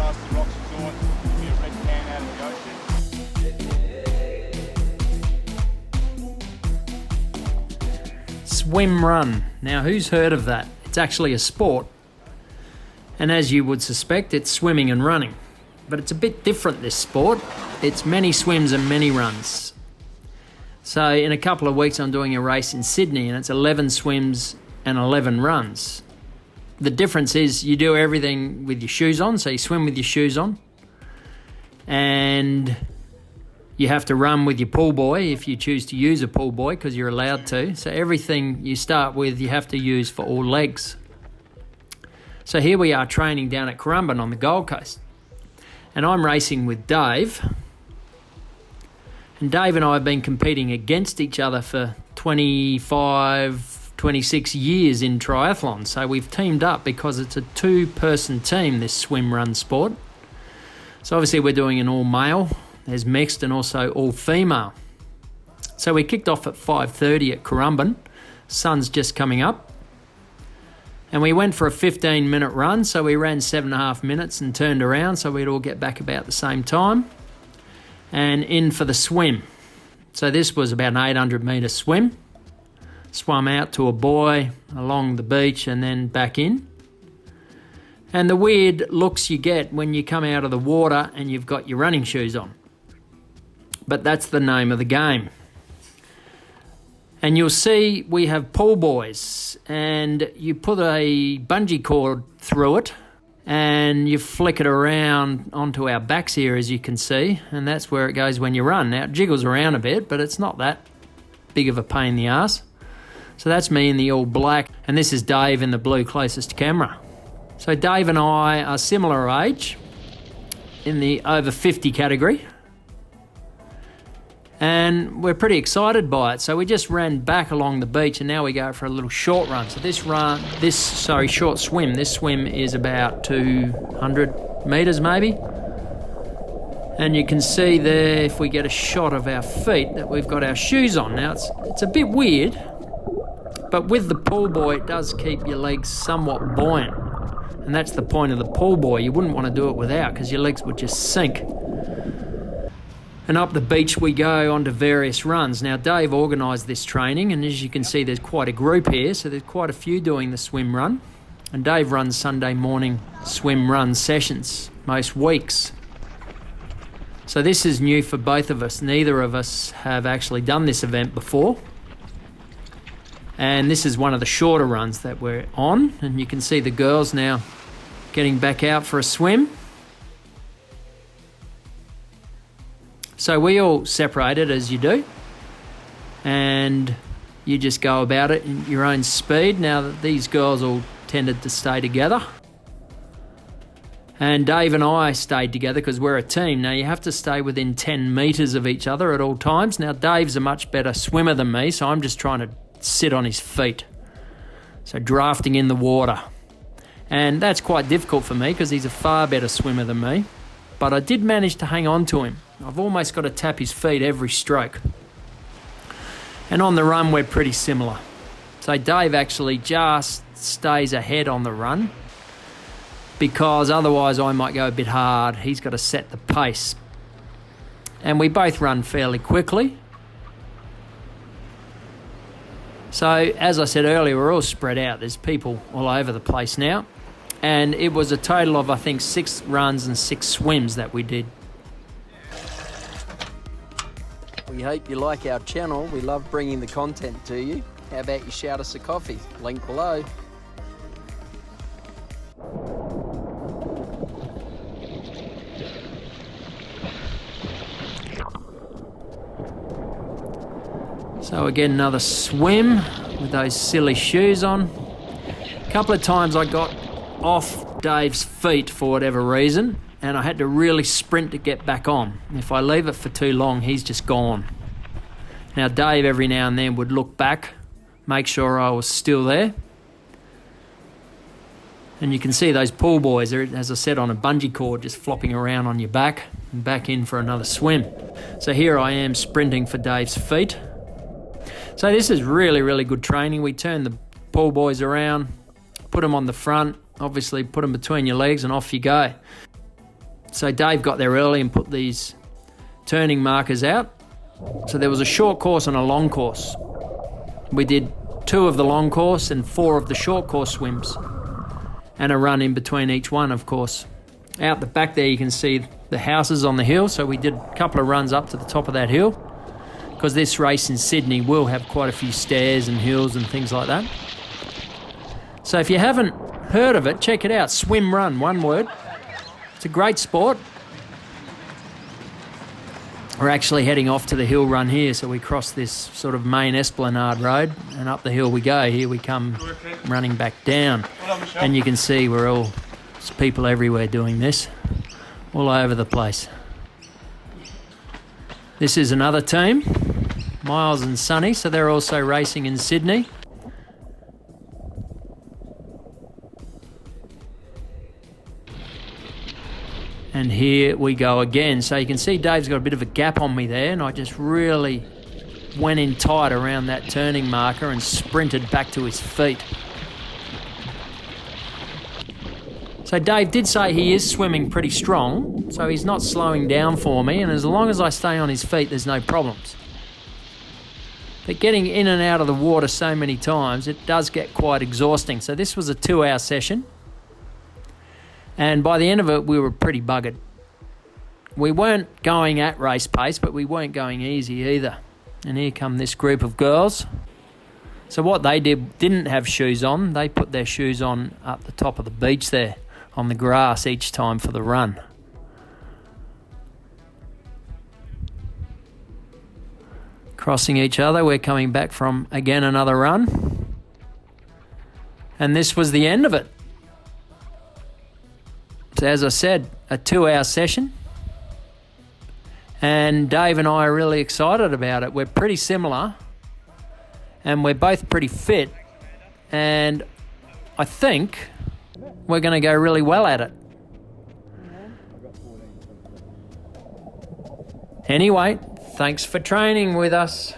past the rocks resort, there'll be a red can out of the ocean. SwimRun. Now, who's heard of that? It's actually a sport. And as you would suspect, it's swimming and running. But it's a bit different, this sport. It's many swims and many runs. So in a couple of weeks, I'm doing a race in Sydney, and it's 11 swims and 11 runs. The difference is you do everything with your shoes on, so you swim with your shoes on. And you have to run with your pull buoy if you choose to use a pull buoy, because you're allowed to. So everything you start with, you have to use for all legs. So here we are training down at Currumbin on the Gold Coast. And I'm racing with Dave. And Dave and I have been competing against each other for 25, 26 years in triathlon. So we've teamed up because it's a two-person team, this swim-run sport. So obviously we're doing an all-male. There's mixed and also all-female. So we kicked off at 5:30 at Currumbin. Sun's just coming up. And we went for a 15-minute run, so we ran 7.5 minutes and turned around, so we'd all get back about the same time. And in for the swim. So this was about an 800-metre swim. Swum out to a buoy, along the beach, and then back in. And the weird looks you get when you come out of the water and you've got your running shoes on. But that's the name of the game. And you'll see we have pull buoys, and you put a bungee cord through it and you flick it around onto our backs here, as you can see, and that's where it goes when you run. Now it jiggles around a bit, but it's not that big of a pain in the arse. So that's me in the all black, and this is Dave in the blue closest to camera. So Dave and I are similar age, in the over 50 category. And we're pretty excited by it. So we just ran back along the beach, and now we go for a little short run. So short swim. This swim is about 200 metres maybe. And you can see there, if we get a shot of our feet, that we've got our shoes on. Now it's a bit weird, but with the pull buoy, it does keep your legs somewhat buoyant. And that's the point of the pull buoy. You wouldn't want to do it without, because your legs would just sink. And up the beach we go onto various runs. Now Dave organised this training, and as you can see there's quite a group here, so there's quite a few doing the swim run. And Dave runs Sunday morning swim run sessions most weeks. So this is new for both of us. Neither of us have actually done this event before. And this is one of the shorter runs that we're on, and you can see the girls now getting back out for a swim. So we all separated, as you do, and you just go about it in your own speed. Now these girls all tended to stay together, and Dave and I stayed together because we're a team. Now you have to stay within 10 metres of each other at all times. Now Dave's a much better swimmer than me, so I'm just trying to sit on his feet, so drafting in the water. And that's quite difficult for me because he's a far better swimmer than me, but I did manage to hang on to him. I've almost got to tap his feet every stroke. And on the run, we're pretty similar. So Dave actually just stays ahead on the run, because otherwise I might go a bit hard. He's got to set the pace. And we both run fairly quickly. So as I said earlier, we're all spread out. There's people all over the place now. And it was a total of, I think, 6 runs and 6 swims that we did. We hope you like our channel. We love bringing the content to you. How about you shout us a coffee? Link below. So again, another swim with those silly shoes on. A couple of times I got off Dave's feet for whatever reason, and I had to really sprint to get back on. If I leave it for too long, he's just gone. Now Dave every now and then would look back, make sure I was still there. And you can see those pull buoys, they're, as I said, on a bungee cord, just flopping around on your back and back in for another swim. So here I am sprinting for Dave's feet. So this is really, really good training. We turn the pull buoys around, put them on the front, obviously put them between your legs, and off you go. So Dave got there early and put these turning markers out. So there was a short course and a long course. We did 2 of the long course and 4 of the short course swims, and a run in between each one, of course. Out the back there you can see the houses on the hill, so we did a couple of runs up to the top of that hill, because this race in Sydney will have quite a few stairs and hills and things like that. So if you haven't heard of it, check it out. SwimRun, one word. It's a great sport. We're actually heading off to the hill run here, so we cross this sort of main Esplanade road and up the hill we go. Here we come running back down, and you can see there's people everywhere doing this, all over the place. This is another team, Miles and Sonny, so they're also racing in Sydney. And here we go again. So you can see Dave's got a bit of a gap on me there, and I just really went in tight around that turning marker and sprinted back to his feet. So Dave did say he is swimming pretty strong, so he's not slowing down for me, and as long as I stay on his feet, there's no problems. But getting in and out of the water so many times, it does get quite exhausting. So this was a 2-hour session, and by the end of it, we were pretty buggered. We weren't going at race pace, but we weren't going easy either. And here come this group of girls. So what they didn't have shoes on. They put their shoes on up the top of the beach there on the grass each time for the run. Crossing each other, we're coming back from, again, another run. And this was the end of it. So as I said, a 2-hour session. And Dave and I are really excited about it. We're pretty similar, and we're both pretty fit. And I think we're going to go really well at it. Anyway, thanks for training with us.